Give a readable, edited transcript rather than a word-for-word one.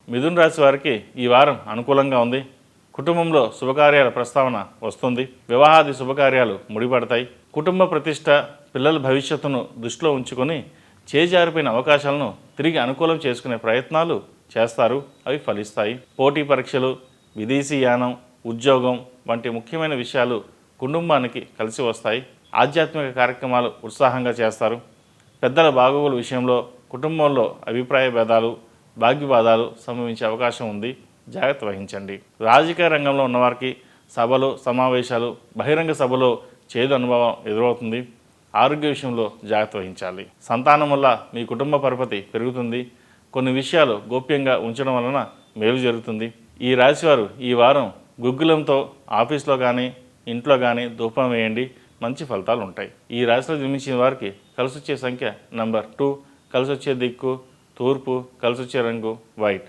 మిథున రాశి వారికి ఈ వారం అనుకూలంగా ఉంది. కుటుంబంలో శుభకార్యాల ప్రస్తావన వస్తుంది. వివాహాది శుభకార్యాలు ముడిపడతాయి. కుటుంబ ప్రతిష్ట, పిల్లల భవిష్యత్తును దృష్టిలో ఉంచుకొని చేజారిపోయిన అవకాశాలను తిరిగి అనుకూలం చేసుకునే ప్రయత్నాలు చేస్తారు. అవి ఫలిస్తాయి. పోటీ పరీక్షలు, విదేశీ యానం, ఉద్యోగం వంటి ముఖ్యమైన విషయాలు కుటుంబానికి కలిసి వస్తాయి. ఆధ్యాత్మిక కార్యక్రమాలు ఉత్సాహంగా చేస్తారు. పెద్దల బాగోగుల విషయంలో కుటుంబంలో అభిప్రాయ భేదాలు, భాగ్యవాదాలు సంభవించే అవకాశం ఉంది. జాగ్రత్త వహించండి. రాజకీయ రంగంలో ఉన్నవారికి సభలు, సమావేశాలు, బహిరంగ సభలో చేదు అనుభవం ఎదురవుతుంది. ఆరోగ్య విషయంలో జాగ్రత్త వహించాలి. సంతానం వల్ల మీ కుటుంబ పరపతి పెరుగుతుంది. కొన్ని విషయాలు గోప్యంగా ఉంచడం వలన మేలు జరుగుతుంది. ఈ రాశివారు ఈ వారం గుగ్గులంతో ఆఫీస్లో కానీ ఇంట్లో కానీ ధూపం వేయండి. మంచి ఫలితాలు ఉంటాయి. ఈ రాశిలో జన్మించిన వారికి కలిసొచ్చే సంఖ్య నంబర్ 2, కలిసొచ్చే దిక్కు తూర్పు, కలిసొచ్చే రంగు వైట్.